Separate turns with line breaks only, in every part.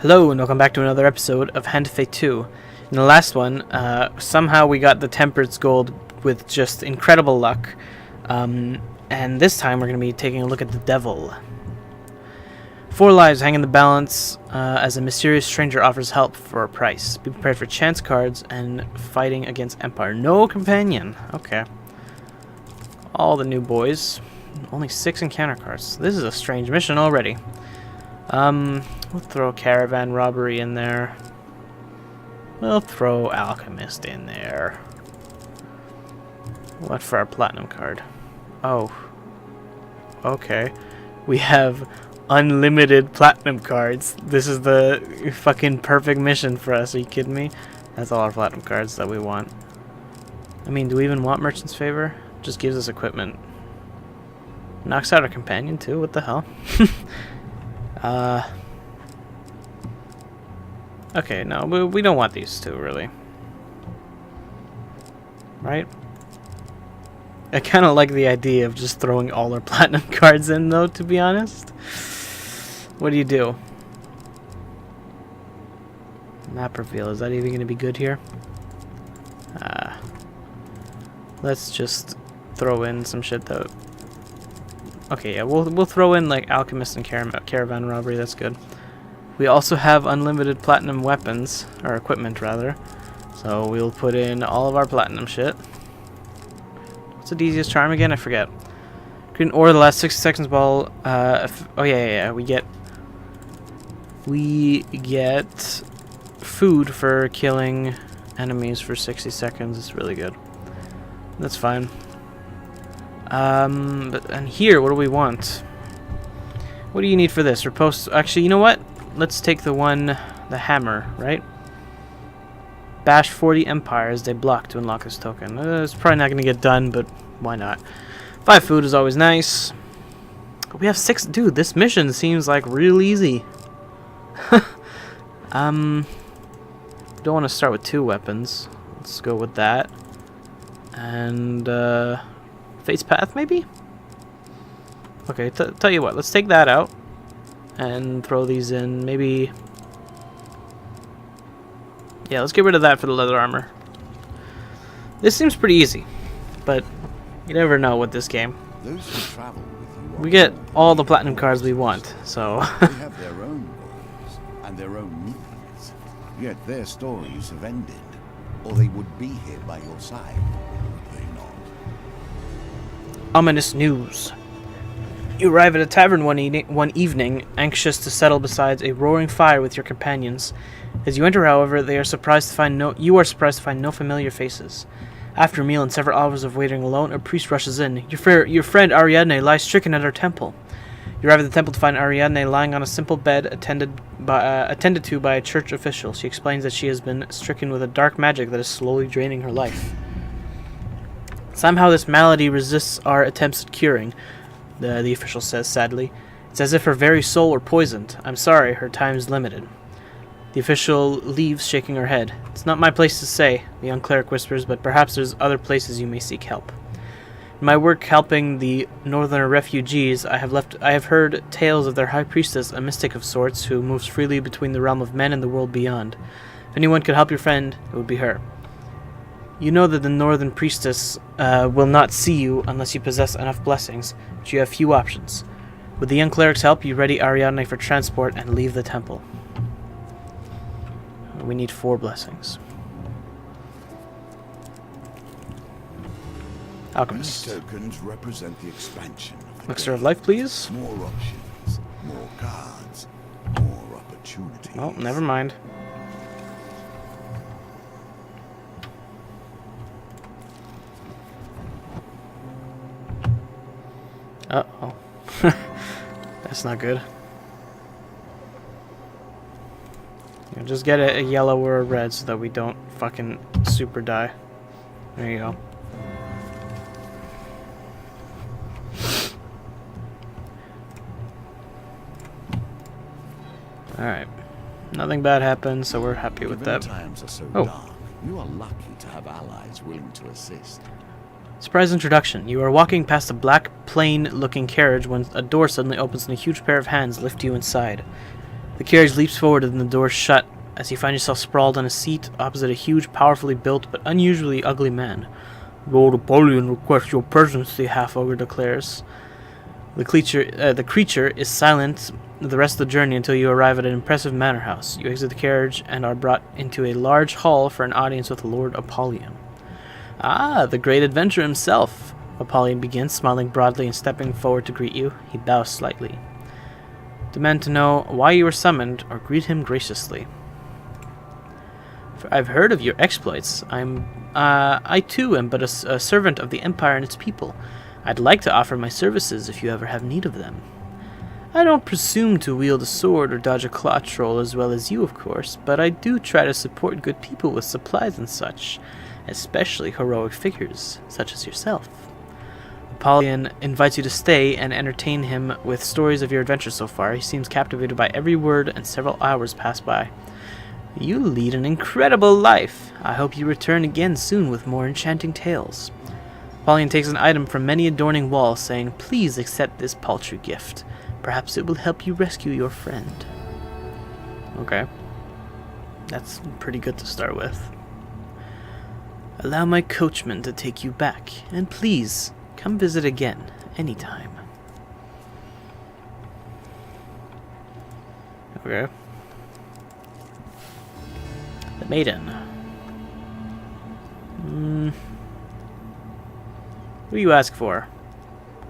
Hello and welcome back to another episode of Hand of Fate 2. In the last one, somehow we got the Temperance Gold with just incredible luck. And this time we're going to be taking a look at the Devil. 4 lives hang in the balance as a mysterious stranger offers help for a price. Be prepared for chance cards and fighting against Empire. No companion. Okay. All the new boys. Only 6 encounter cards. This is a strange mission already. We'll throw Caravan Robbery in there. We'll throw Alchemist in there. What for our Platinum card? Oh. Okay. We have unlimited Platinum cards. This is the fucking perfect mission for us. Are you kidding me? That's all our Platinum cards that we want. I mean, do we even want Merchant's Favor? Just gives us equipment. Knocks out our companion too? What the hell? Okay, no, we don't want these two, really. Right? I kind of like the idea of just throwing all our Platinum cards in, though, to be honest. What do you do? Map reveal, is that even going to be good here? Let's just throw in some shit, though. Okay, yeah, we'll throw in, like, Alchemist and Caravan Robbery, that's good. We also have unlimited Platinum weapons, or equipment, rather. So we'll put in all of our Platinum shit. What's the easiest charm again? I forget. Green ore the last 60 seconds while... oh, yeah, we get food for killing enemies for 60 seconds. It's really good. That's fine. And here, what do we want? What do you need for this? Actually, you know what? Let's take the hammer, right? Bash 40 empires they block to unlock this token. It's probably not going to get done, but why not? 5 food is always nice. We have 6. Dude, this mission seems like real easy. Don't want to start with 2 weapons. Let's go with that. And, Fate's Path, maybe? Okay, tell you what, let's take that out. And throw these in, maybe... Yeah, let's get rid of that for the leather armor. This seems pretty easy, but you never know with this game.
Those who travel with you
we get all the Platinum cards we want, so...
they have their own goals and their own needs, yet their stories have ended, or they would be here by your side, would they not?
Ominous news. You arrive at a tavern one evening, anxious to settle beside a roaring fire with your companions. As you enter, however, you are surprised to find no familiar faces. After a meal and several hours of waiting alone, a priest rushes in. Your friend Ariadne lies stricken at her temple. You arrive at the temple to find Ariadne lying on a simple bed, attended to by a church official. She explains that she has been stricken with a dark magic that is slowly draining her life. Somehow this malady resists our attempts at curing. The official says sadly. It's as if her very soul were poisoned. I'm sorry, her time is limited. The official leaves, shaking her head. It's not my place to say, the young cleric whispers, but perhaps there's other places you may seek help. In my work helping the northern refugees, I have heard tales of their high priestess, a mystic of sorts, who moves freely between the realm of men and the world beyond. If anyone could help your friend, it would be her. You know that the northern priestess will not see you unless you possess enough blessings, but you have few options. With the young cleric's help, you ready Ariadne for transport and leave the temple. We need 4 blessings. Alchemist.
These tokens represent the expansion of the
Elixir of
game.
life, please.
More options, more cards, more opportunities.
Oh, never mind. Uh-oh. That's not good. Yeah, just get a yellow or a red so that we don't fucking super die. There you go. Alright. Nothing bad happened, so we're happy with that.
Times are so
Oh.
dark. You are lucky to have allies willing to assist.
Surprise introduction. You are walking past a black, plain-looking carriage when a door suddenly opens and a huge pair of hands lift you inside. The carriage leaps forward and the doors shut as you find yourself sprawled on a seat opposite a huge, powerfully built but unusually ugly man. Lord Apollyon requests your presence, the half-ogre declares. The creature is silent the rest of the journey until you arrive at an impressive manor house. You exit the carriage and are brought into a large hall for an audience with Lord Apollyon. Ah, the great adventurer himself, Apollyon begins, smiling broadly and stepping forward to greet you. He bows slightly. Demand to know why you were summoned, or greet him graciously. For I've heard of your exploits. I too am but a servant of the Empire and its people. I'd like to offer my services if you ever have need of them. I don't presume to wield a sword or dodge a claw troll as well as you, of course, but I do try to support good people with supplies and such, especially heroic figures, such as yourself. Apollyon invites you to stay and entertain him with stories of your adventures so far. He seems captivated by every word, and several hours pass by. You lead an incredible life. I hope you return again soon with more enchanting tales. Apollyon takes an item from many adorning walls, saying, Please accept this paltry gift. Perhaps it will help you rescue your friend. Okay. That's pretty good to start with. Allow my coachman to take you back, and please, come visit again, anytime. Okay. The maiden. What do you ask for?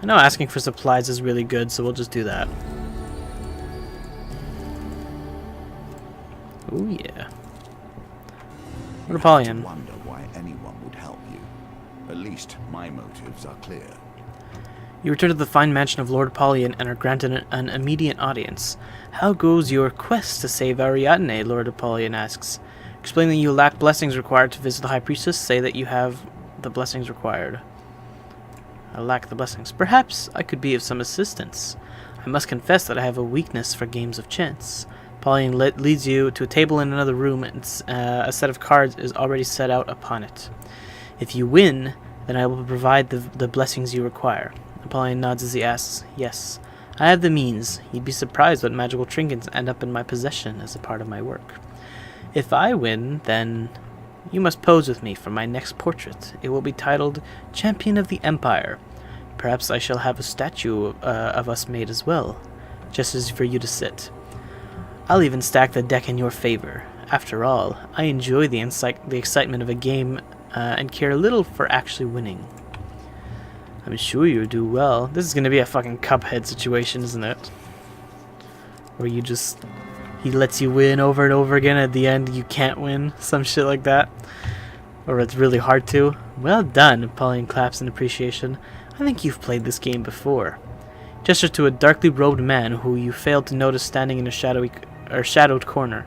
I know asking for supplies is really good, so we'll just do that. Oh yeah. Lord Apollyon.
I wonder why anyone would help you. At least my motives are clear.
You return to the fine mansion of Lord Apollyon and are granted an immediate audience. How goes your quest to save Ariadne? Lord Apollyon asks. Explain that you lack blessings required to visit the High Priestess. Say that you have the blessings required. I lack the blessings. Perhaps I could be of some assistance. I must confess that I have a weakness for games of chance. Apollyon leads you to a table in another room, and a set of cards is already set out upon it. If you win, then I will provide the blessings you require. Apollyon nods as he asks, Yes, I have the means. You'd be surprised what magical trinkets end up in my possession as a part of my work. If I win, then you must pose with me for my next portrait. It will be titled Champion of the Empire. Perhaps I shall have a statue of us made as well, just as for you to sit. I'll even stack the deck in your favor. After all, I enjoy the excitement of a game and care little for actually winning. I'm sure you'll do well. This is going to be a fucking Cuphead situation, isn't it? Where you just... He lets you win over and over again. At the end, you can't win. Some shit like that. Or it's really hard to. Well done, Apollyon claps in appreciation. I think you've played this game before. Gesture to a darkly robed man who you failed to notice standing in a shadowed corner.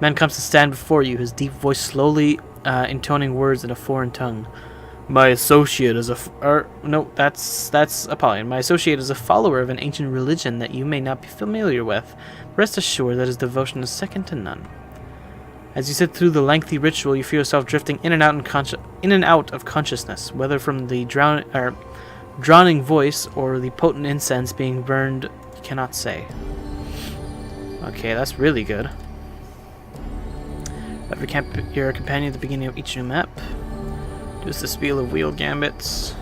Man comes to stand before you, his deep voice slowly intoning words in a foreign tongue. My associate is that's Apollyon. My associate is a follower of an ancient religion that you may not be familiar with. Rest assured that his devotion is second to none. As you sit through the lengthy ritual, you feel yourself drifting in and out of consciousness, whether from the drowning voice or the potent incense being burned, you cannot say. Okay, that's really good. Have your companion at the beginning of each new map. Use the spiel of wheel gambits,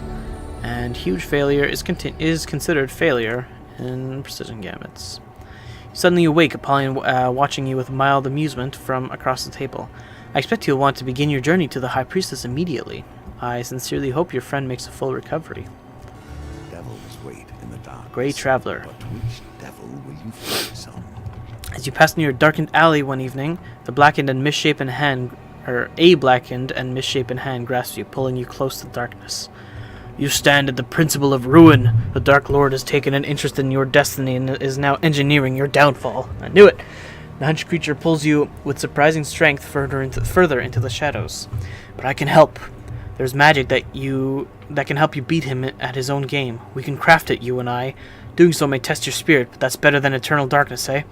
and huge failure is considered failure in precision gambits. You suddenly awake, Apollyon watching you with mild amusement from across the table. I expect you'll want to begin your journey to the High Priestess immediately. I sincerely hope your friend makes a full recovery.
Devils wait in the dark.
Grey Traveler.
But which devil will you focus on?
As you pass near a darkened alley one evening, a blackened and misshapen hand grasps you, pulling you close to the darkness. You stand at the principle of ruin. The Dark Lord has taken an interest in your destiny and is now engineering your downfall. I knew it! The hunched creature pulls you with surprising strength further into the shadows. But I can help. There's magic that can help you beat him at his own game. We can craft it, you and I. Doing so may test your spirit, but that's better than eternal darkness, eh?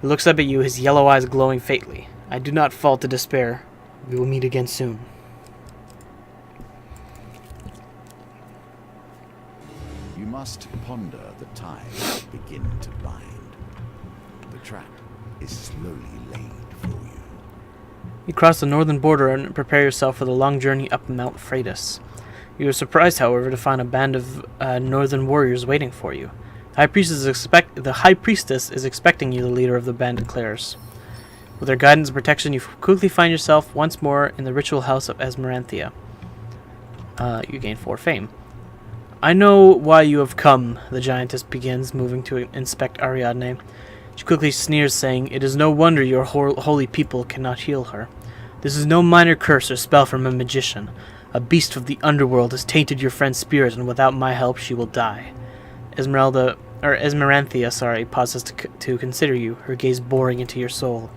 He looks up at you, his yellow eyes glowing faintly. I do not fall to despair. We will meet again soon.
You must ponder the ties that begin to bind. The trap is slowly laid for you.
You cross the northern border and prepare yourself for the long journey up Mount Freitas. You are surprised, however, to find a band of northern warriors waiting for you. The High Priestess is expecting you, the leader of the band declares. With her guidance and protection, you quickly find yourself once more in the ritual house of Esmeranthia. You gain 4 fame. I know why you have come, the giantess begins, moving to inspect Ariadne. She quickly sneers, saying, "It is no wonder your holy people cannot heal her. This is no minor curse or spell from a magician. A beast of the underworld has tainted your friend's spirit, and without my help she will die." Esmeranthia, pauses to consider you, her gaze boring into your soul.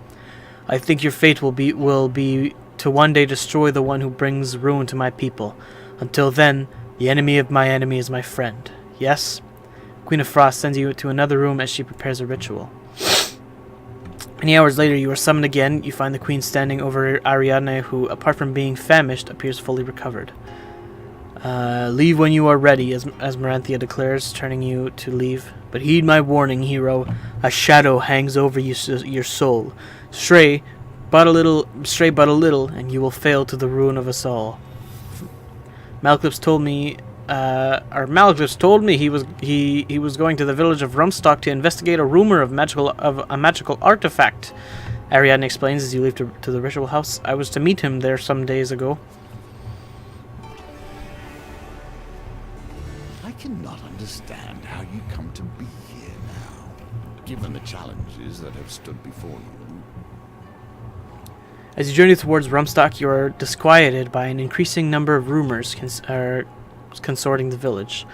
"I think your fate will be to one day destroy the one who brings ruin to my people. Until then, the enemy of my enemy is my friend. Yes?" Queen of Frost sends you to another room as she prepares a ritual. Many hours later, you are summoned again. You find the queen standing over Ariadne, who, apart from being famished, appears fully recovered. Leave when you are ready, as Esmeranthia declares, turning you to leave. "But heed my warning, hero. A shadow hangs over your soul. Stray but a little, and you will fail to the ruin of us all." Maleklips told me he was going to the village of Rumstock to investigate a rumor of a magical artifact. Ariadne explains as you leave to the ritual house. "I was to meet him there some days ago."
I cannot understand how you come to be here now, given the challenges that have stood before you.
As you journey towards Rumstock, you are disquieted by an increasing number of rumors consorting the village.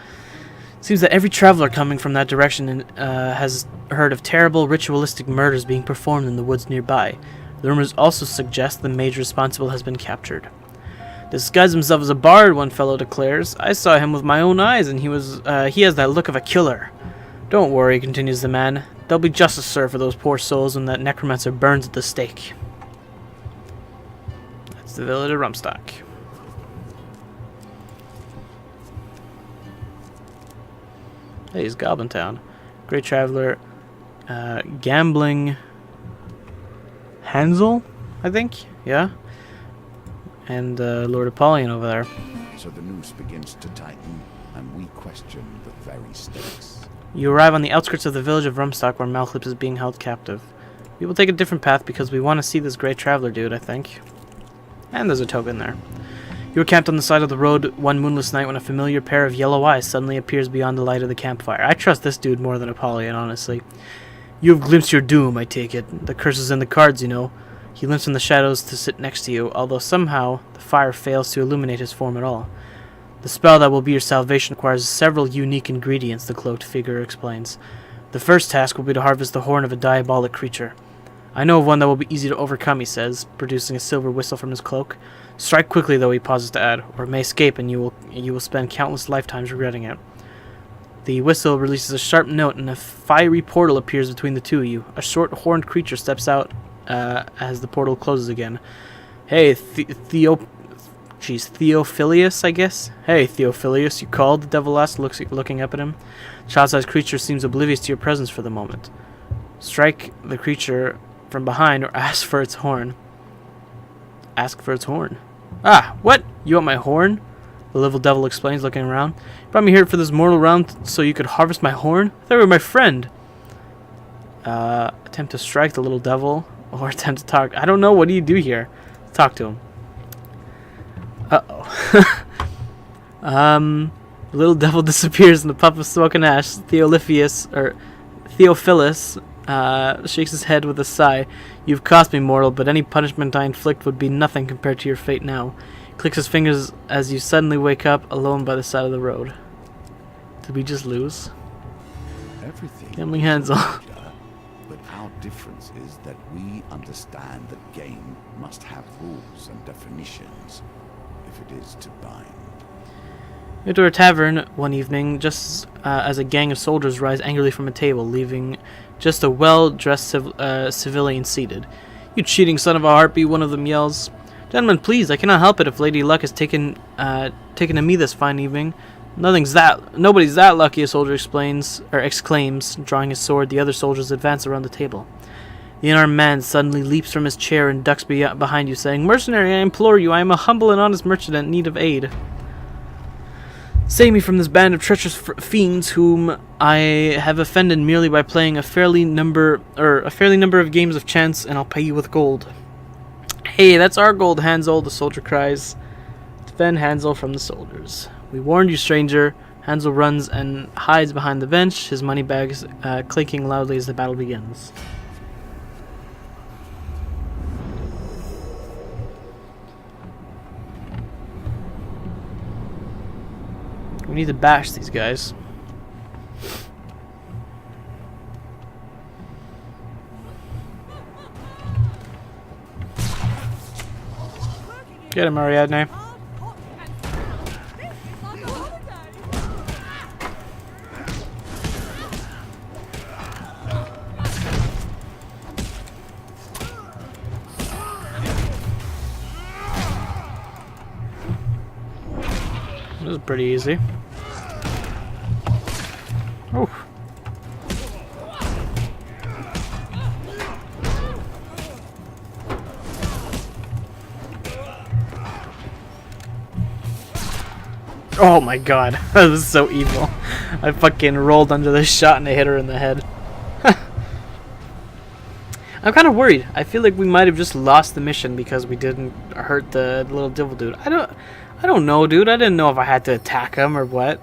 It seems that every traveler coming from that direction has heard of terrible ritualistic murders being performed in the woods nearby. The rumors also suggest the mage responsible has been captured. "Disguised himself as a bard," one fellow declares. "I saw him with my own eyes, and he has that look of a killer." "Don't worry," continues the man. "There'll be justice served for those poor souls when that necromancer burns at the stake." That's the village of Rumstock. Hey, it's Goblin Town. Great Traveler. Gambling Hansel, I think? Yeah? And Lord Apollyon over there.
So the noose begins to tighten, and we question the very stakes.
You arrive on the outskirts of the village of Rumstock, where Maleklips is being held captive. We will take a different path because we want to see this Great Traveler dude, I think. And there's a token there. You are camped on the side of the road one moonless night when a familiar pair of yellow eyes suddenly appears beyond the light of the campfire. I trust this dude more than Apollyon, honestly. "You have glimpsed your doom, I take it. The curse is in the cards, you know." He limps in the shadows to sit next to you, although somehow the fire fails to illuminate his form at all. "The spell that will be your salvation requires several unique ingredients," the cloaked figure explains. "The first task will be to harvest the horn of a diabolic creature. I know of one that will be easy to overcome," he says, producing a silver whistle from his cloak. "Strike quickly," though, he pauses to add, "or it may escape and you will spend countless lifetimes regretting it." The whistle releases a sharp note and a fiery portal appears between the two of you. A short horned creature steps out as the portal closes again. "Hey, Theophilus, I guess?" "Hey, Theophilus, you called?" the devil asks, looking up at him. The child-sized creature seems oblivious to your presence for the moment. Strike the creature from behind or ask for its horn. Ask for its horn. "Ah, what? You want my horn?" The little devil explains, looking around. "You brought me here for this mortal round so you could harvest my horn? I thought you were my friend." Attempt to strike the little devil or attempt to talk. I don't know. What do you do here? Talk to him. Uh-oh. The little devil disappears in the puff of smoke and ash. Theophilus shakes his head with a sigh. "You've cost me, mortal, but any punishment I inflict would be nothing compared to your fate now." He clicks his fingers as you suddenly wake up alone by the side of the road. Did we just lose?
Everything.
Gambling Hansel.
But our difference is that we understand that game must have rules and definitions if it is to bind.
You enter a tavern one evening just as a gang of soldiers rise angrily from a table, leaving just a well-dressed civilian seated. "You cheating son of a harpy," one of them yells. "Gentlemen, please, I cannot help it if Lady Luck has taken to me this fine evening. Nobody's that lucky," a soldier exclaims, drawing his sword. The other soldiers advance around the table. The unarmed man suddenly leaps from his chair and ducks behind you, saying, "Mercenary, I implore you, I am a humble and honest merchant in need of aid. Save me from this band of treacherous fiends whom I have offended merely by playing a fairly number of games of chance, and I'll pay you with gold." "Hey, that's our gold, Hansel," the soldier cries. Defend Hansel from the soldiers. "We warned you, stranger." Hansel runs and hides behind the bench, his money bags clinking loudly as the battle begins. We need to bash these guys. Get him, Ariadne. This is pretty easy. Oh. Oh my god, that was so evil. I fucking rolled under the shot and I hit her in the head. I'm kind of worried. I feel like we might have just lost the mission because we didn't hurt the little devil dude. I don't know, dude. I didn't know if I had to attack him or what.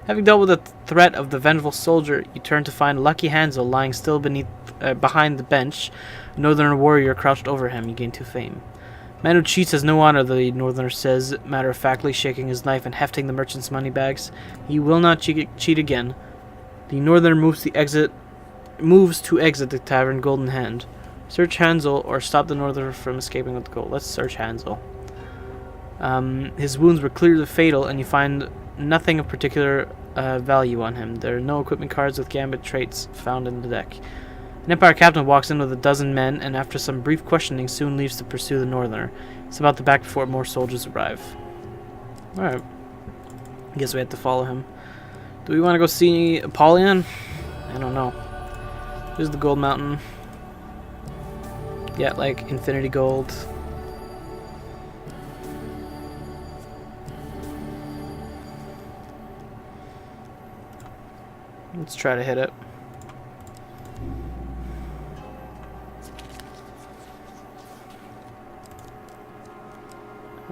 Having dealt with the threat of the vengeful soldier, you turn to find Lucky Hansel lying still behind the bench. A northern warrior crouched over him. You gain 2 fame. Man who cheats has no honor, the northerner says, matter-of-factly shaking his knife and hefting the merchant's money bags. He will not cheat again. The northerner moves to exit the tavern, gold in hand. Search Hansel or stop the northerner from escaping with the gold. Let's search Hansel. His wounds were clearly fatal, and you find nothing of particular value on him. There are no equipment cards with gambit traits found in the deck. An Empire captain walks in with a dozen men, and after some brief questioning, soon leaves to pursue the northerner. It's about to back before more soldiers arrive. Alright. I guess we have to follow him. Do we want to go see Apollyon? I don't know. Here's the gold mountain. Get like infinity gold. Let's try to hit it.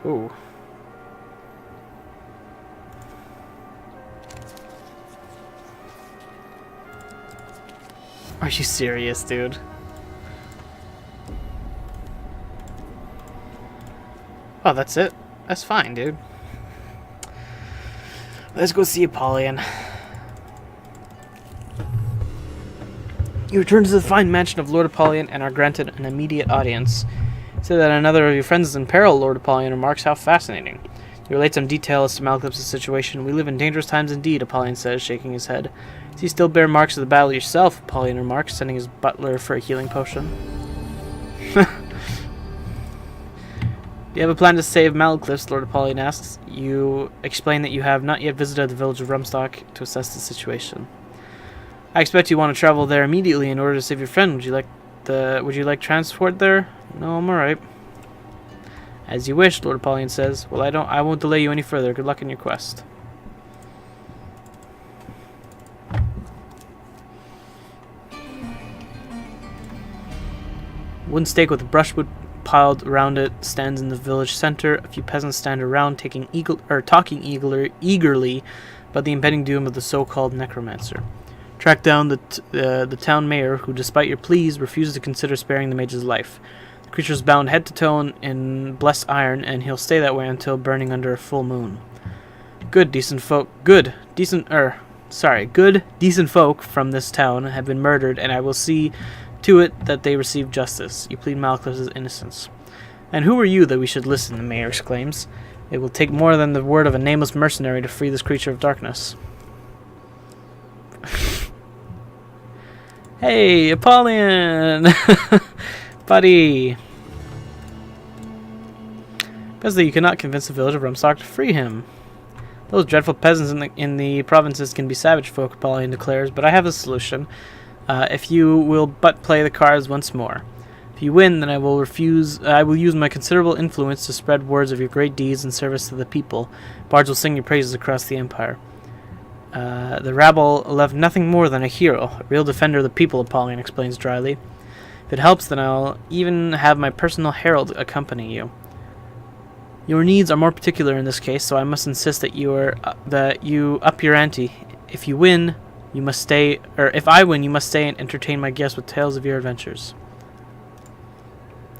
Ooh. Are you serious, dude? Oh, that's it? That's fine, dude. Let's go see Apollyon. You return to the fine mansion of Lord Apollyon and are granted an immediate audience. Say that another of your friends is in peril, Lord Apollyon remarks. How fascinating. You relate some detail as to Malclip's situation. We live in dangerous times indeed, Apollyon says, shaking his head. Do you still bear marks of the battle yourself? Apollyon remarks, sending his butler for a healing potion. Do you have a plan to save Malclifs? Lord Apollyon asks. You explain that you have not yet visited the village of Rumstock to assess the situation. I expect you want to travel there immediately in order to save your friend. Would you like transport there? No, I'm alright. As you wish, Lord Apollyon says. Well, I won't delay you any further. Good luck in your quest. Wooden stake with brushwood piled around it stands in the village center. A few peasants stand around talking eagerly about the impending doom of the so-called necromancer. Track down the town mayor, who, despite your pleas, refuses to consider sparing the mage's life. The creature is bound head to toe in blessed iron, and he'll stay that way until burning under a full moon. Good, decent folk from this town have been murdered, and I will see to it that they receive justice. You plead Malclif's innocence. And who are you that we should listen? The mayor exclaims. It will take more than the word of a nameless mercenary to free this creature of darkness. Hey, Apollyon! Buddy! Best that you cannot convince the village of Rumstock to free him. Those dreadful peasants in the provinces can be savage folk, Apollyon declares, but I have a solution. if you will but play the cards once more. If you win, then I will use my considerable influence to spread words of your great deeds and service to the people. Bards will sing your praises across the empire. The rabble left nothing more than a hero, a real defender of the people, Apollyon explains dryly. If it helps, then I'll even have my personal herald accompany you. Your needs are more particular in this case, so I must insist that you up your ante. If you win, you must stay, or if I win, you must stay and entertain my guests with tales of your adventures.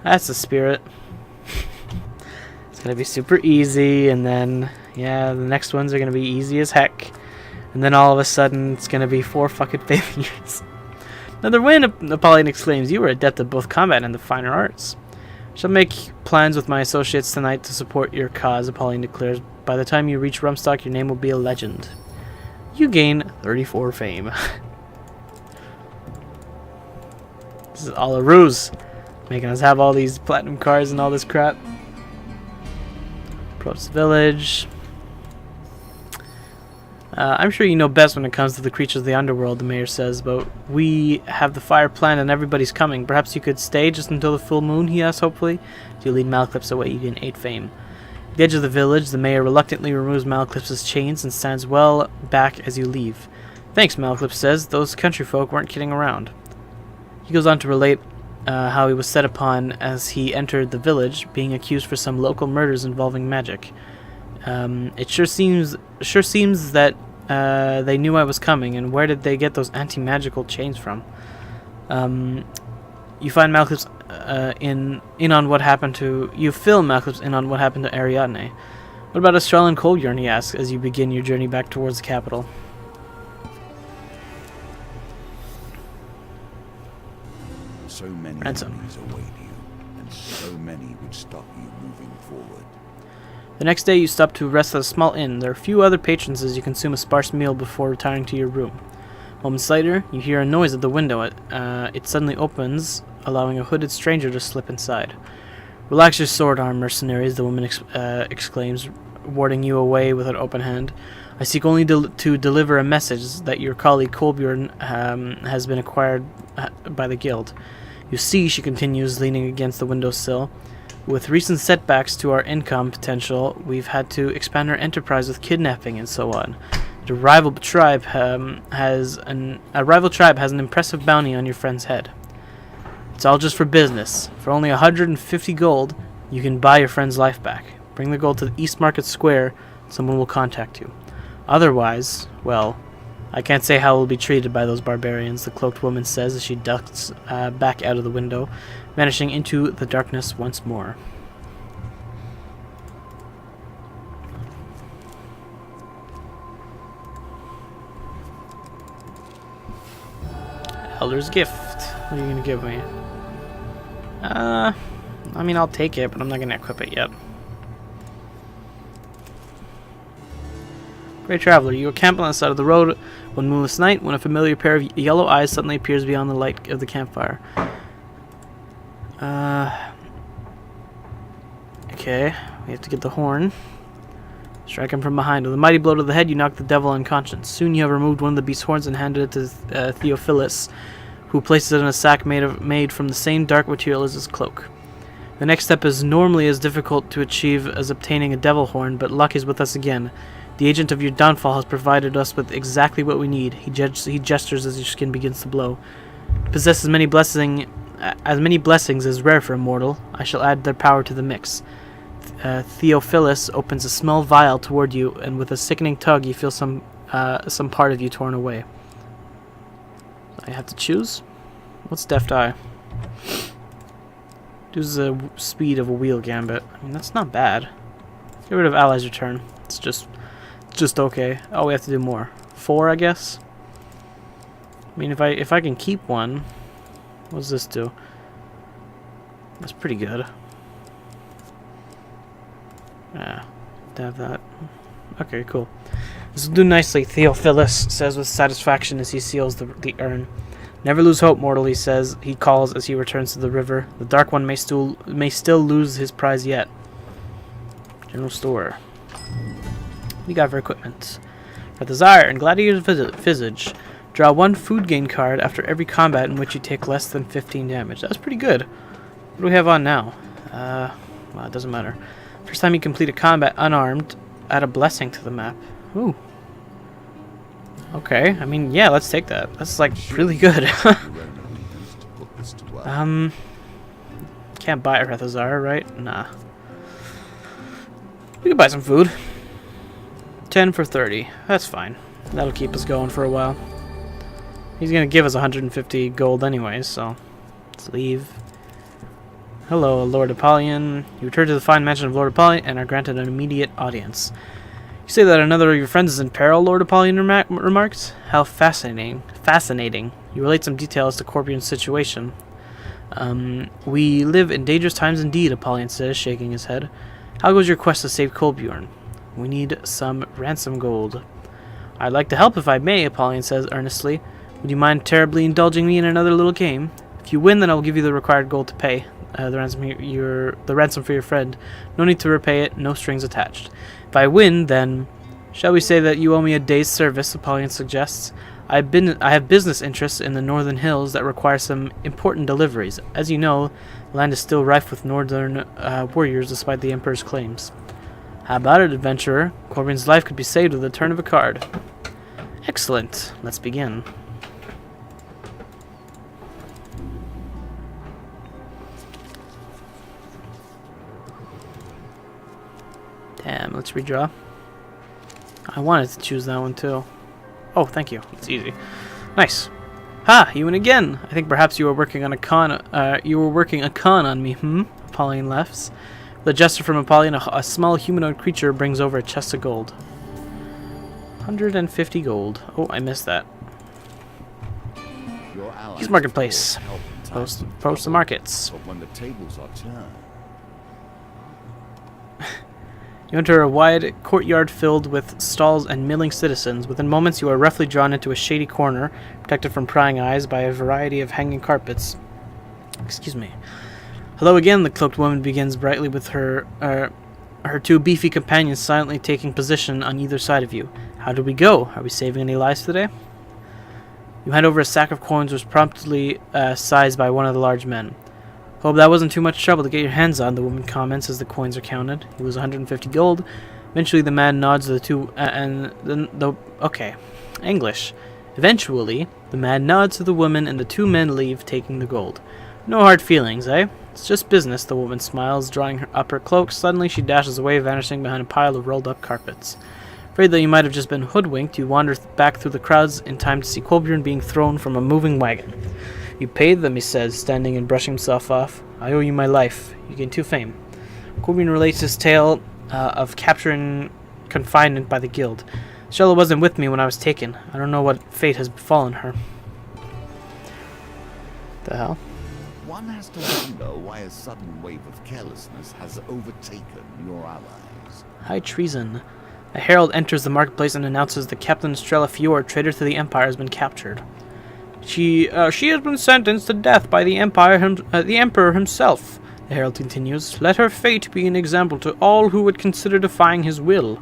That's the spirit. It's gonna be super easy, and then, yeah, the next ones are gonna be easy as heck. And then all of a sudden, it's gonna be 4 fucking failures. Another win, Apollyon exclaims. You are adept at both combat and the finer arts. I shall make plans with my associates tonight to support your cause, Apollyon declares. By the time you reach Rumstock, your name will be a legend. You gain 34 fame. This is all a ruse. Making us have all these platinum cards and all this crap. Approach the village. I'm sure you know best when it comes to the creatures of the underworld, the mayor says, but we have the fire planned and everybody's coming. Perhaps you could stay just until the full moon, he asks hopefully. If you lead Malclips away, you gain 8 fame. At the edge of the village, the mayor reluctantly removes Malclips' chains and stands well back as you leave. Thanks, Malclips says. Those country folk weren't kidding around. He goes on to relate how he was set upon as he entered the village, being accused for some local murders involving magic. It sure seems that they knew I was coming, and where did they get those anti-magical chains from? You find Malclips in on what happened to... You fill Malclips in on what happened to Ariadne. What about Estrella and Colbjorn, he asks, as you begin your journey back towards the capital.
So many enemies await you, and so many would stop you moving forward.
The next day you stop to rest at a small inn. There are a few other patrons as you consume a sparse meal before retiring to your room. Moments later, you hear a noise at the window. It suddenly opens, allowing a hooded stranger to slip inside. Relax your sword arm, mercenaries, the woman exclaims, warding you away with an open hand. I seek only to deliver a message that your colleague Colbjorn has been acquired by the guild. You see, she continues, leaning against the windowsill, with recent setbacks to our income potential, we've had to expand our enterprise with kidnapping and so on. The rival tribe has an impressive bounty on your friend's head. It's all just for business. For only 150 gold, you can buy your friend's life back. Bring the gold to the East Market Square, someone will contact you. Otherwise, well, I can't say how we'll be treated by those barbarians, the cloaked woman says as she ducks back out of the window, vanishing into the darkness once more. Elder's Gift. What are you going to give me? I mean, I'll take it, but I'm not going to equip it yet. Great Traveler, you are camping on the side of the road one moonless night when a familiar pair of yellow eyes suddenly appears beyond the light of the campfire. Okay, we have to get the horn. Strike him from behind. With a mighty blow to the head, you knock the devil unconscious. Soon you have removed one of the beast's horns and handed it to Theophilus, who places it in a sack made from the same dark material as his cloak. The next step is normally as difficult to achieve as obtaining a devil horn, but luck is with us again. The agent of your downfall has provided us with exactly what we need. He gestures as your skin begins to glow. Possess as many blessings as rare for a mortal. I shall add their power to the mix. Theophilus opens a small vial toward you, and with a sickening tug, you feel some part of you torn away. I have to choose. What's Deft Eye? Does the speed of a wheel gambit. I mean, that's not bad. Get rid of allies return. It's just okay. Oh, we have to do more. 4, I guess. I mean, if I can keep one, what does this do? That's pretty good. Yeah, to have that. Okay, cool. This will do nicely, Theophilus says with satisfaction as he seals the urn. Never lose hope, mortal, he says. He calls as he returns to the river. The Dark One may still lose his prize yet. General store. What do you got for equipment? For Desire and Gladiator's Visage. Draw 1 food gain card after every combat in which you take less than 15 damage. That's pretty good. What do we have on now? Well, it doesn't matter. First time you complete a combat unarmed, add a blessing to the map. Ooh. Okay, I mean, yeah, let's take that. That's, like, really good. Can't buy a Rethazar, right? Nah. We can buy some food. 10 for 30. That's fine. That'll keep us going for a while. He's gonna give us 150 gold anyways, so let's leave. Hello, Lord Apollyon. You return to the fine mansion of Lord Apollyon and are granted an immediate audience. You say that another of your friends is in peril, Lord Apollyon remarks. How fascinating. Fascinating. You relate some details to Corbjorn's situation. We live in dangerous times indeed, Apollyon says, shaking his head. How goes your quest to save Corbjorn? We need some ransom gold. I'd like to help if I may, Apollyon says earnestly. Would you mind terribly indulging me in another little game? If you win, then I will give you the required gold to pay. The ransom for your friend. No need to repay it, no strings attached. If I win, then... Shall we say that you owe me a day's service, Apollyon suggests. I have business interests in the northern hills that require some important deliveries. As you know, the land is still rife with northern warriors despite the Emperor's claims. How about it, adventurer? Corbjorn's life could be saved with the turn of a card. Excellent. Let's begin. Damn, let's redraw. I wanted to choose that one too. Oh, thank you. It's easy. Nice. Ha! You win again! I think perhaps you were working on a con. You were working a con on me. Apollyon laughs. With a gesture from Apollyon, a small humanoid creature brings over a chest of gold. 150 gold. Oh, I missed that. Use marketplace. Post the markets.
But when the tables are turned.
You enter a wide courtyard filled with stalls and milling citizens. Within moments, you are roughly drawn into a shady corner, protected from prying eyes by a variety of hanging carpets. Excuse me. Hello again, the cloaked woman begins brightly with her 2 beefy companions silently taking position on either side of you. How did we go? Are we saving any lives today? You hand over a sack of coins which was promptly sized by one of the large men. Hope that wasn't too much trouble to get your hands on, the woman comments as the coins are counted. It was 150 gold. Eventually the man nods to the two okay. English. Eventually, the man nods to the woman and the 2 men leave, taking the gold. No hard feelings, eh? It's just business, the woman smiles, drawing up her cloak. Suddenly she dashes away, vanishing behind a pile of rolled up carpets. Afraid that you might have just been hoodwinked, you wander back through the crowds in time to see Corbjorn being thrown from a moving wagon. You paid them, he says, standing and brushing himself off. I owe you my life. You gain 2 fame. Corbjorn relates his tale of capturing confinement by the guild. Stella wasn't with me when I was taken. I don't know what fate has befallen her. The hell?
One has to wonder why a sudden wave of carelessness has overtaken your allies.
High treason. A herald enters the marketplace and announces that Captain Estrella Fior, traitor to the Empire, has been captured. She has been sentenced to death by the Emperor himself, the herald continues. Let her fate be an example to all who would consider defying his will.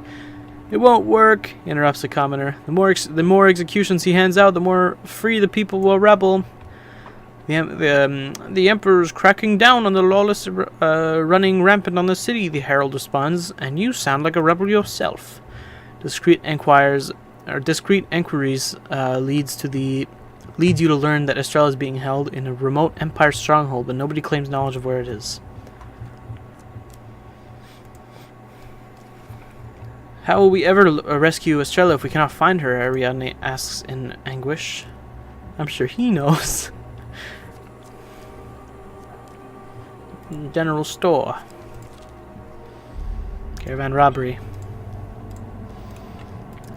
It won't work, interrupts the commoner. The more executions he hands out, the more free the people will rebel. The Emperor's cracking down on the lawless running rampant on the city, the herald responds, and you sound like a rebel yourself. Discreet inquiries leads you to learn that Estrella is being held in a remote Empire stronghold, but nobody claims knowledge of where it is. How will we ever rescue Estrella if we cannot find her? Ariadne asks in anguish. I'm sure he knows. General store. Caravan robbery.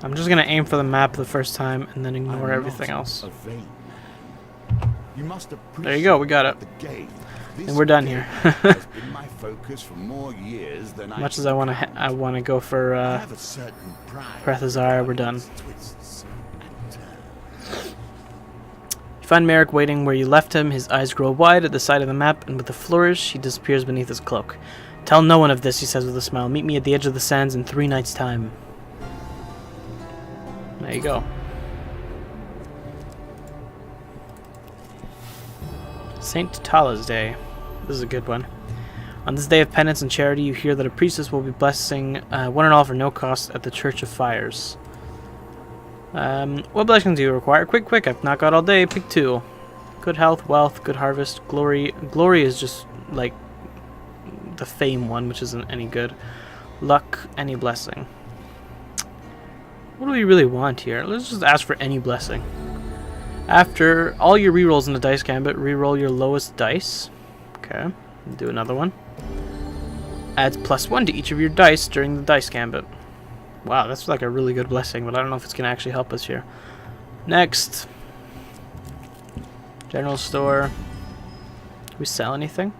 I'm just gonna aim for the map the first time and then ignore everything else.
You must
there you go, we got it. And we're done here.
Has been my focus for more years than
much as I wanna go for Rethazar, we're done. You find Merrick waiting where you left him. His eyes grow wide at the sight of the map, and with a flourish, he disappears beneath his cloak. Tell no one of this, he says with a smile. Meet me at the edge of the sands in 3 nights' time. There you go. St. Tala's Day. This is a good one. On this day of penance and charity, you hear that a priestess will be blessing one and all for no cost at the Church of Fires. What blessings do you require? Quick, I've not got all day. Pick 2. Good health, wealth, good harvest, glory. Glory is just like the fame one, which isn't any good. Luck, any blessing. What do we really want here? Let's just ask for any blessing. After all your rerolls in the dice gambit, reroll your lowest dice. Okay, do another one. Adds +1 to each of your dice during the dice gambit. Wow, that's like a really good blessing, but I don't know if it's going to actually help us here. Next. General store. Do we sell anything?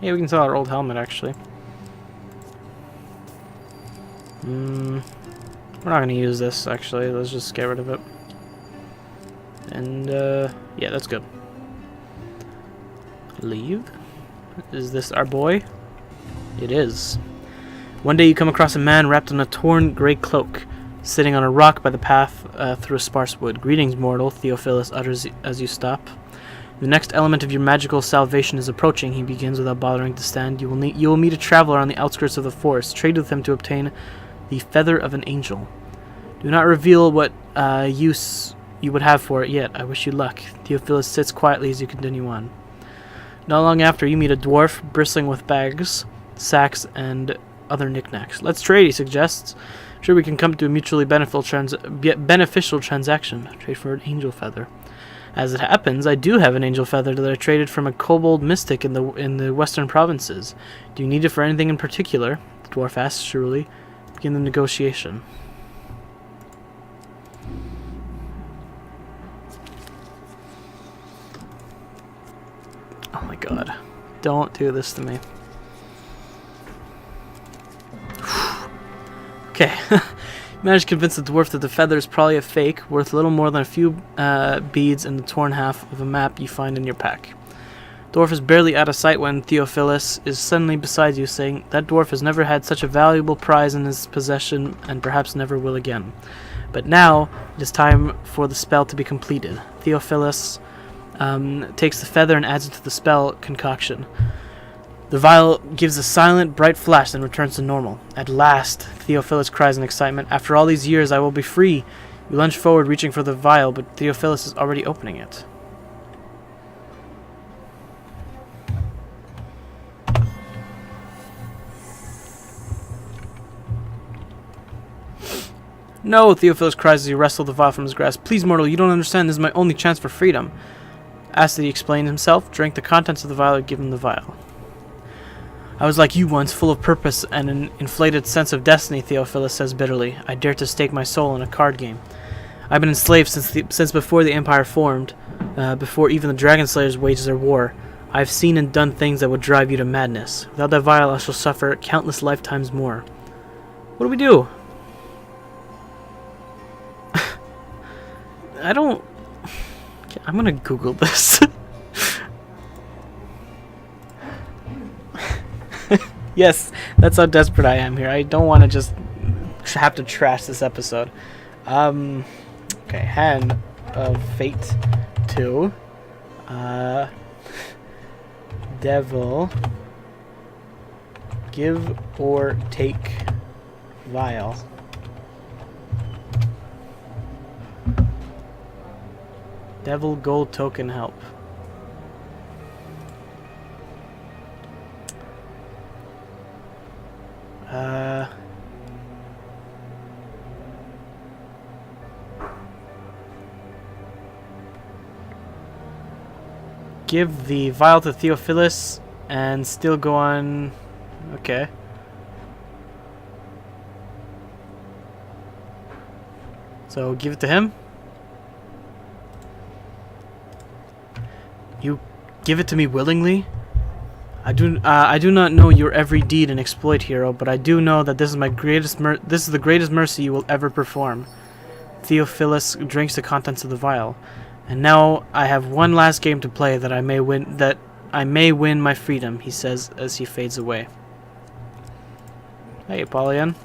Yeah, we can sell our old helmet, actually. We're not going to use this, actually. Let's just get rid of it. And, yeah, that's good. Leave. Is this our boy? It is. One day you come across a man wrapped in a torn gray cloak, sitting on a rock by the path through a sparse wood. Greetings, mortal, Theophilus utters as you stop. The next element of your magical salvation is approaching, he begins without bothering to stand. You will meet a traveler on the outskirts of the forest. Trade with him to obtain the feather of an angel. Do not reveal what use you would have for it yet. I wish you luck. Theophilus sits quietly as you continue on. Not long after, you meet a dwarf bristling with bags, sacks, and other knickknacks. Let's trade, he suggests. Sure, we can come to a mutually beneficial transaction. Trade for an angel feather. As it happens, I do have an angel feather that I traded from a kobold mystic in the western provinces. Do you need it for anything in particular? The dwarf asks surely. Begin the negotiation. Oh my god. Don't do this to me. Okay. Managed to convince the dwarf that the feather is probably a fake, worth little more than a few beads and the torn half of a map you find in your pack. Dwarf is barely out of sight when Theophilus is suddenly beside you, saying, "That dwarf has never had such a valuable prize in his possession, and perhaps never will again. But now, it is time for the spell to be completed." Theophilus takes the feather and adds it to the spell concoction. The vial gives a silent, bright flash, then returns to normal. At last, Theophilus cries in excitement. After all these years, I will be free. You lunge forward, reaching for the vial, but Theophilus is already opening it. No, Theophilus cries as he wrestled the vial from his grasp. Please, mortal, you don't understand. This is my only chance for freedom. Asked that he explain himself, drank the contents of the vial, and give him the vial. I was like you once, full of purpose and an inflated sense of destiny, Theophilus says bitterly. I dared to stake my soul in a card game. I've been enslaved since before the Empire formed, before even the Dragon Slayers waged their war. I've seen and done things that would drive you to madness. Without that vial, I shall suffer countless lifetimes more. What do we do? I don't... I'm gonna Google this. Yes, that's how desperate I am here. I don't want to just have to trash this episode. Okay, Hand of Fate 2. Devil. Give or take vial. Devil gold token help. Give the vial to Theophilus and still go on. Okay. So give it to him. You give it to me willingly? I do not know your every deed and exploit, hero, but I do know that this is the greatest mercy you will ever perform. Theophilus drinks the contents of the vial. And now I have one last game to play that I may win my freedom, he says as he fades away. Hey, Apollyon.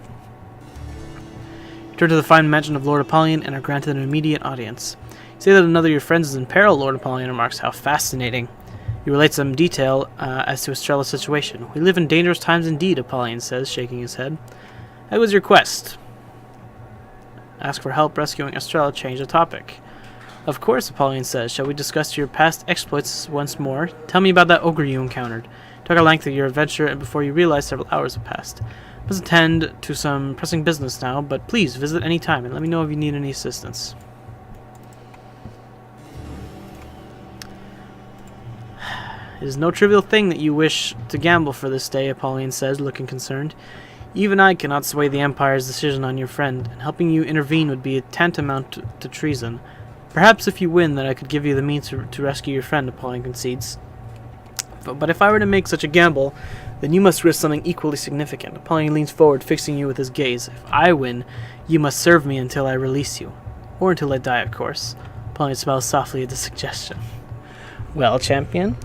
Return to the fine mansion of Lord Apollyon and are granted an immediate audience. Say that another of your friends is in peril, Lord Apollyon remarks. How fascinating. You relate some detail as to Estrella's situation. We live in dangerous times indeed, Apollyon says, shaking his head. How was your quest? Ask for help rescuing Estrella, change the topic. Of course, Apollyon says. Shall we discuss your past exploits once more? Tell me about that ogre you encountered. Talk at length of your adventure, and before you realize several hours have passed. I must attend to some pressing business now, but please visit any time and let me know if you need any assistance. It is no trivial thing that you wish to gamble for this day, Apollyon says, looking concerned. Even I cannot sway the Empire's decision on your friend, and helping you intervene would be tantamount to treason. Perhaps if you win, that I could give you the means to rescue your friend, Apollyon concedes. But if I were to make such a gamble, then you must risk something equally significant. Apollyon leans forward, fixing you with his gaze. If I win, you must serve me until I release you. Or until I die, of course. Apollyon smiles softly at the suggestion. Well, champion?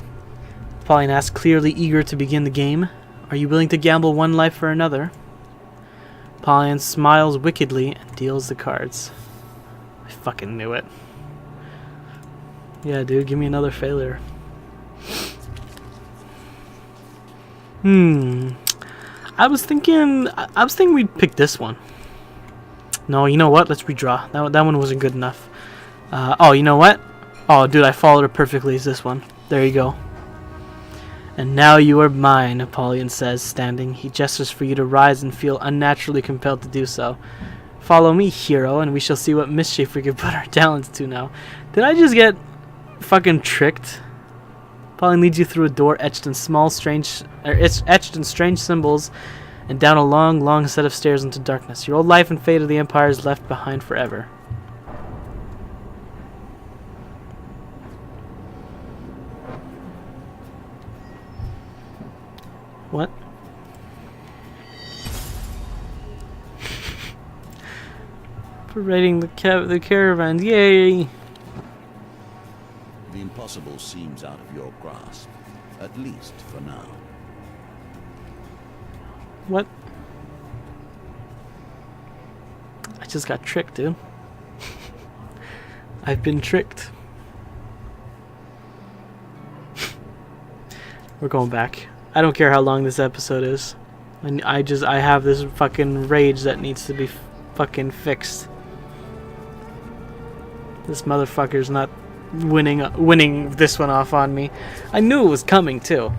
Apollyon asks, clearly eager to begin the game. Are you willing to gamble one life for another? Apollyon smiles wickedly and deals the cards. I fucking knew it. Yeah, dude, give me another failure. I was thinking we'd pick this one. No, you know what? Let's redraw. That one wasn't good enough. Oh, you know what? Oh, dude, I followed it perfectly. It's this one. There you go. And now you are mine, Apollyon says, standing. He gestures for you to rise and feel unnaturally compelled to do so. Follow me, hero, and we shall see what mischief we can put our talents to now. Did I just get fucking tricked? Apollyon leads you through a door etched in strange symbols and down a long, long set of stairs into darkness. Your old life and fate of the Empire is left behind forever. What? Parading the caravans, yay!
The impossible seems out of your grasp, at least for now.
What? I just got tricked, dude. I've been tricked. We're going back. I don't care how long this episode is. And I have this fucking rage that needs to be fucking fixed. This motherfucker's not winning this one off on me. I knew it was coming too.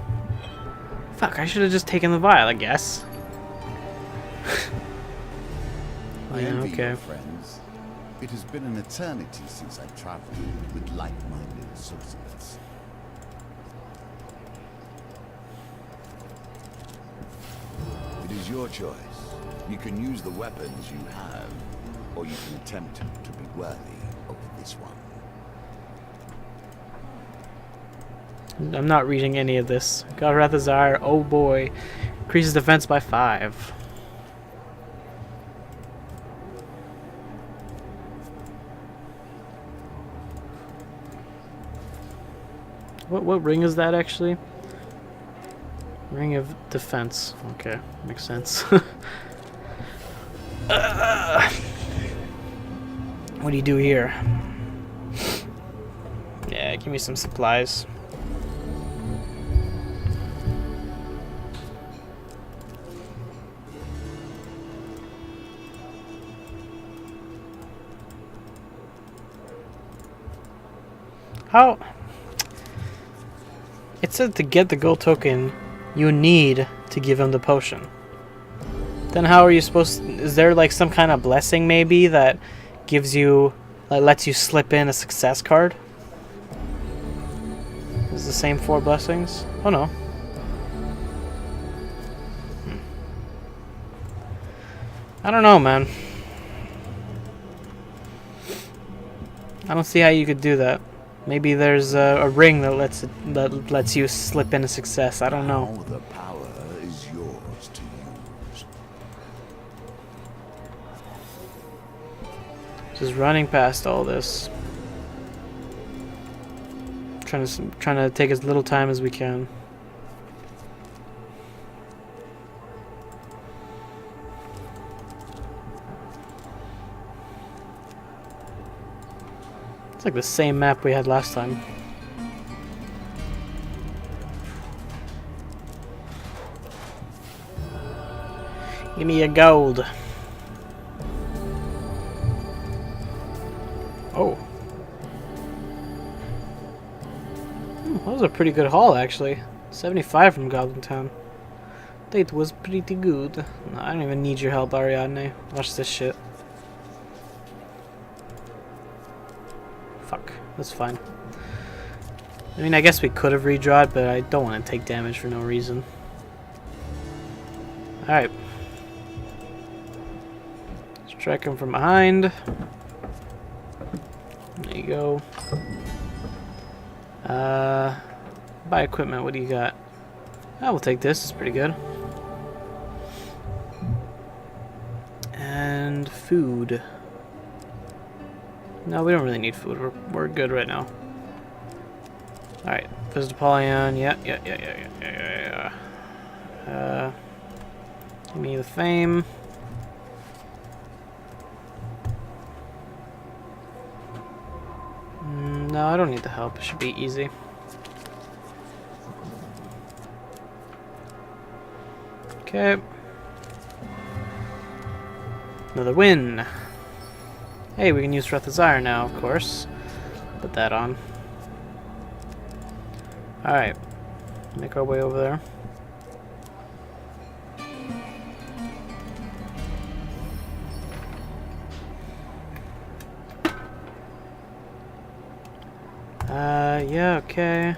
Fuck, I should have just taken the vial, I guess.
I
Yeah,
envy
okay.
your friends. It has been an eternity since I traveled with like-minded associates. It is your choice. You can use the weapons you have, or you can attempt to be worthy of this one.
I'm not reading any of this. God Azar, oh boy. Increases defense by 5. What ring is that actually? Ring of defense. Okay, makes sense. What do you do here? Yeah, give me some supplies. How? It said to get the gold token, you need to give him the potion. Then how are you supposed to, is there like some kind of blessing maybe that gives you, like lets you slip in a success card? Is it the same 4 blessings? Oh no. I don't know, man. I don't see how you could do that. Maybe there's a ring that lets you slip in a success. I don't know.
Now the power is yours to use.
Just running past all this. Trying to take as little time as we can. It's like the same map we had last time. Give me a gold. Oh. That was a pretty good haul, actually. 75 from Goblin Town. That was pretty good. No, I don't even need your help, Ariadne. Watch this shit. Fuck. That's fine. I mean, I guess we could have redrawn, but I don't want to take damage for no reason. Alright. Strike him from behind. There you go. Buy equipment, what do you got? I will take this, it's pretty good. And food. No, we don't really need food, we're good right now. Alright, visit Apollyon, yeah. Give me the fame. No, I don't need the help. It should be easy. Okay. Another win. Hey, we can use Wrath of Zyre now, of course. Put that on. Alright. Make our way over there. Yeah, okay.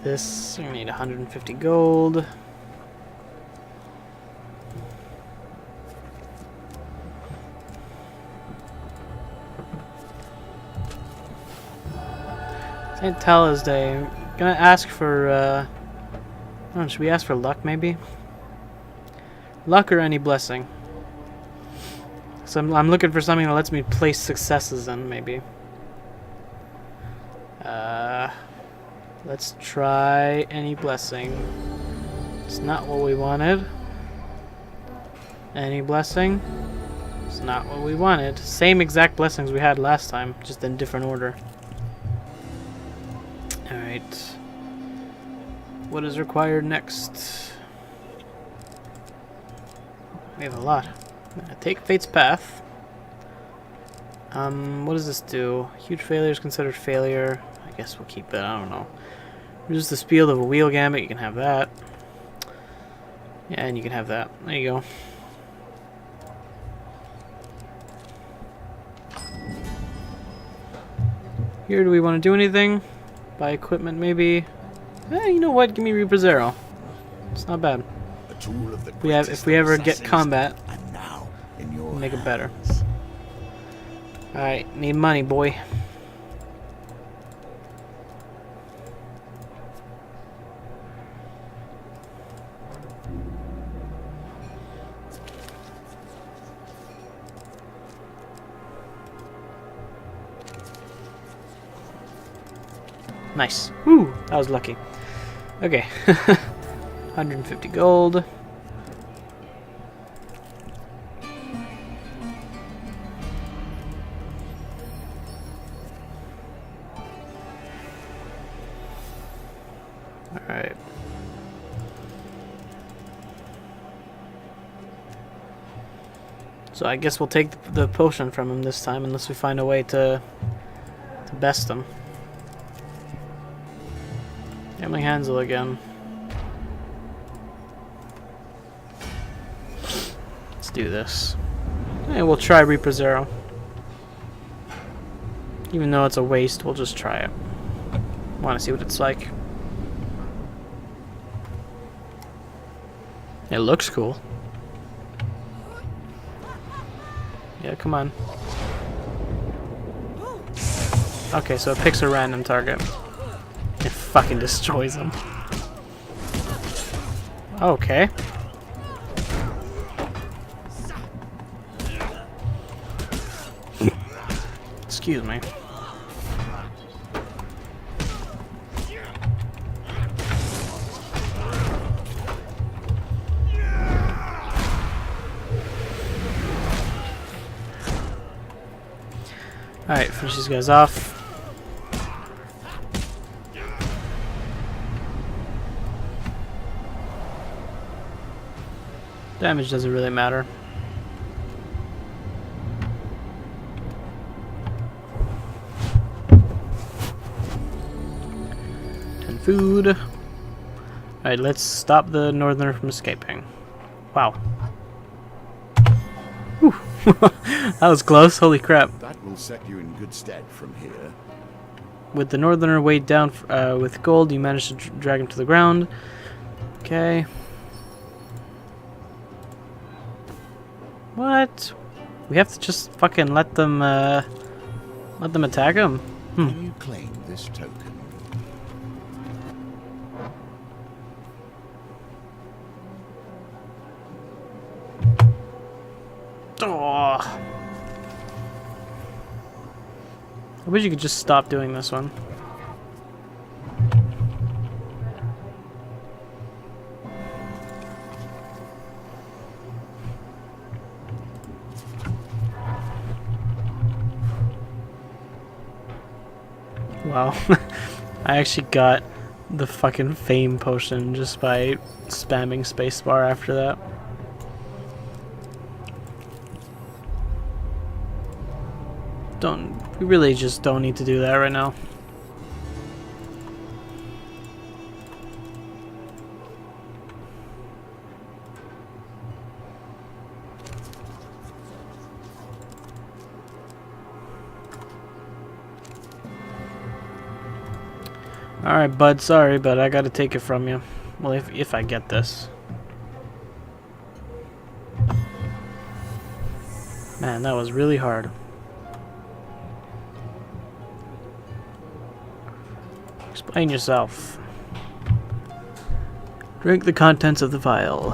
This, we need 150 gold. St. Tala's Day. I'm gonna ask for, I don't know, should we ask for luck, maybe? Luck or any blessing? So I'm looking for something that lets me place successes in, maybe. Let's try any blessing. It's not what we wanted. Any blessing? It's not what we wanted. Same exact blessings we had last time, just in different order. Alright. What is required next? We have a lot. Take Fate's Path. What does this do? Huge failure is considered failure. I guess we'll keep that. I don't know. Reduce the speed of a wheel gambit. You can have that. Yeah, and you can have that. There you go. Here, do we want to do anything? Buy equipment, maybe? You know what? Give me Reaper Zero. It's not bad. If we ever get combat, we'll make it better. Alright, need money, boy. Nice. Woo! That was lucky. Okay. 150 gold. Alright. So I guess we'll take the potion from him this time, unless we find a way to best him. Gambling Hansel again. Let's do this. And we'll try Reaper Zero. Even though it's a waste, we'll just try it. Want to see what it's like. It looks cool. Yeah, come on. Okay, so it picks a random target. It fucking destroys them. Okay. Excuse me. Alright, finish these guys off. Damage doesn't really matter. Food. Alright, let's stop the northerner from escaping. Wow. Whew. That was close, holy crap.
That will set you in good stead from here.
With the northerner weighed down with gold, you managed to drag him to the ground. Okay. What? We have to just fucking let them attack him?
Can you claim this token?
Oh. I wish you could just stop doing this one. Wow. I actually got the fucking fame potion just by spamming spacebar after that. We really just don't need to do that right now. Alright, bud, sorry, but I gotta take it from you. Well, if I get this. Man, that was really hard. Explain yourself. Drink the contents of the vial.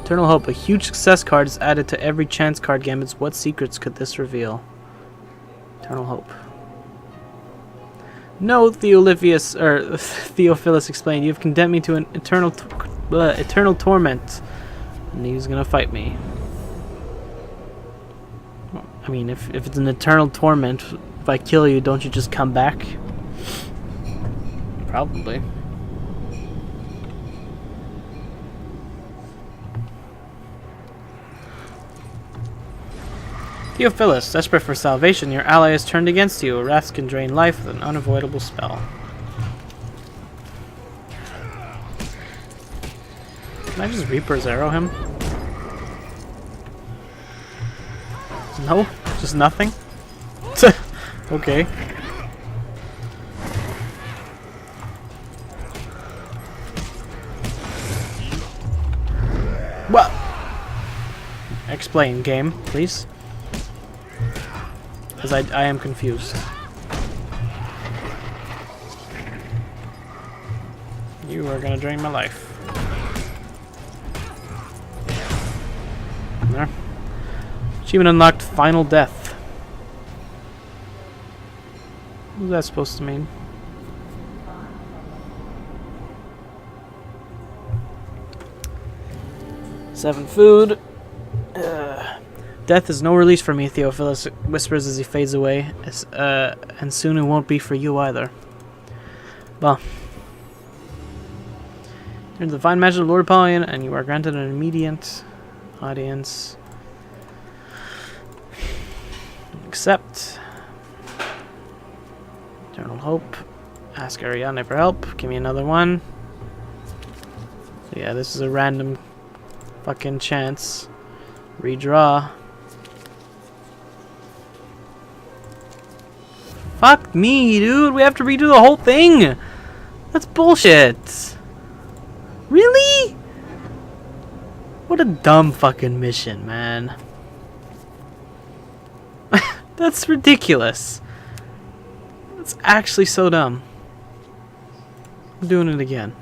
Eternal Hope. A huge success card is added to every chance card gambits. What secrets could this reveal? Eternal Hope. No, Theophilus explained. You've condemned me to an eternal torment. And he's gonna fight me. I mean, if it's an eternal torment, if I kill you, don't you just come back? Probably. Theophilus, desperate for salvation, your ally has turned against you. Wrath can drain life with an unavoidable spell. Can I just Reaper's Arrow him? No? Just nothing? Okay. What? Explain, game, please. Because I am confused. You are gonna drain my life. There. Achievement unlocked, Final Death. What's that supposed to mean? Seven food. Death is no release for me, Theophilus whispers as he fades away. And soon it won't be for you either. Well. You're the divine magic of Lord Apollyon, and you are granted an immediate audience. Accept. Eternal Hope. Ask Ariadne for help. Give me another one. So yeah, this is a random fucking chance. Redraw. Fuck me, dude. We have to redo the whole thing. That's bullshit. Really? What a dumb fucking mission, man. That's ridiculous. That's actually so dumb. I'm doing it again.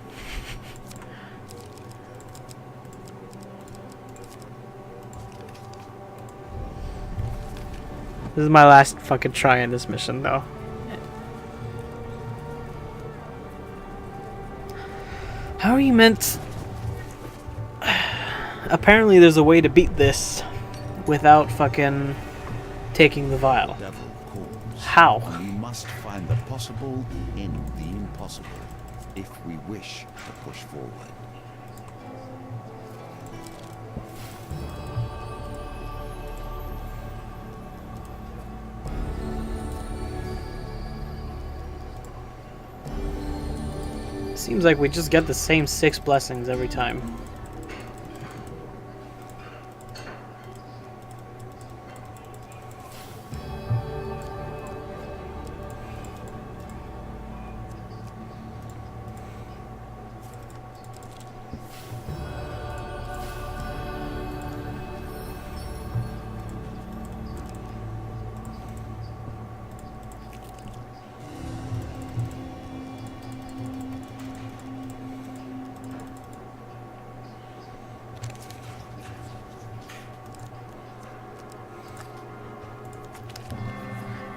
This is my last fucking try in this mission, though. How are you meant... Apparently there's a way to beat this without fucking taking the vial.
Devil called
How?
We must find the possible in the impossible if we wish to push forward.
Seems like we just get the same 6 blessings every time.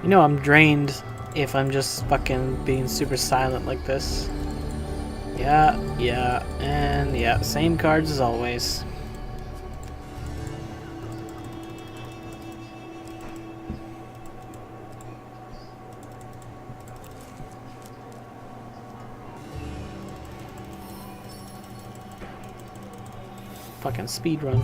You know I'm drained if I'm just fucking being super silent like this. Yeah, and yeah, same cards as always. Fucking speed run.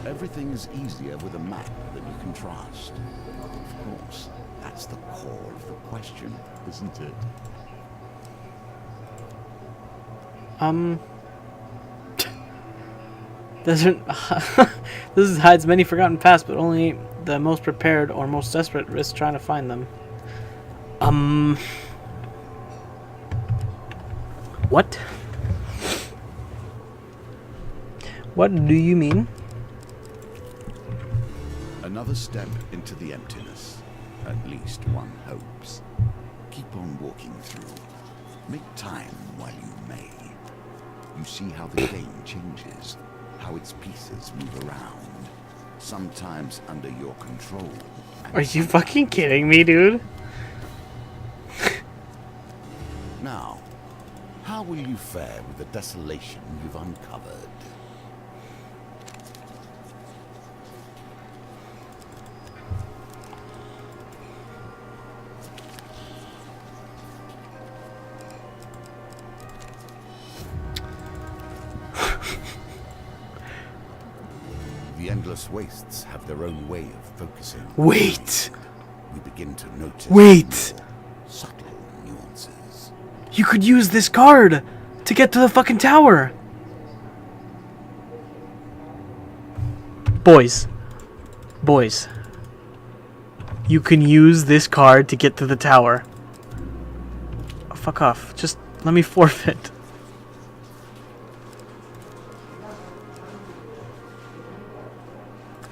Everything is easier with a map that you can trust. Of course, that's the core of the question, isn't it?
Doesn't this hides many forgotten paths, but only the most prepared or most desperate risk trying to find them. What? What do you mean?
Another step into the emptiness. At least one hopes. Keep on walking through. Make time while you may. You see how the game changes, how its pieces move around. Sometimes under your control.
Are you fucking kidding me, dude?
Now, how will you fare with the desolation you've uncovered? The endless wastes have their own way of focusing.
Wait!
We begin to notice
Wait!
subtle nuances.
You could use this card to get to the fucking tower! Boys. Boys. You can use this card to get to the tower. Oh, fuck off. Just let me forfeit.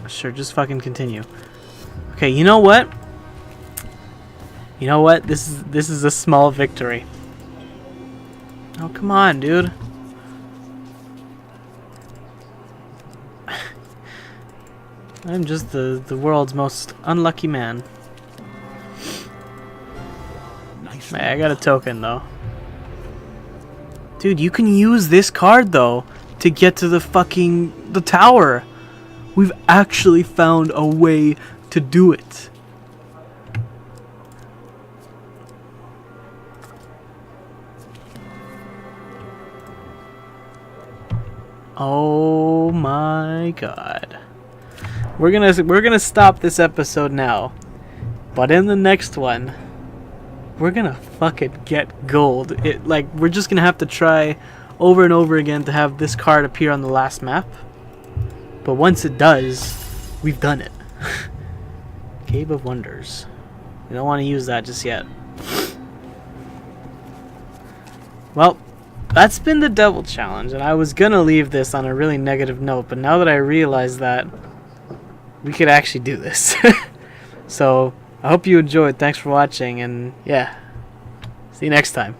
Sure, just fucking continue. Okay, you know what? You know what? This is a small victory. Oh, come on, dude. I'm just the world's most unlucky man.
Nice.
Hey, I got a token though. Dude, you can use this card though to get to the tower. We've actually found a way to do it. Oh my god. We're gonna stop this episode now. But in the next one, we're gonna fucking get gold. We're just gonna have to try over and over again to have this card appear on the last map. But once it does, we've done it. Cave of Wonders. We don't want to use that just yet. Well, that's been the Devil Challenge, and I was gonna leave this on a really negative note, but now that I realize that we could actually do this. So, I hope you enjoyed. Thanks for watching, and yeah, see you next time.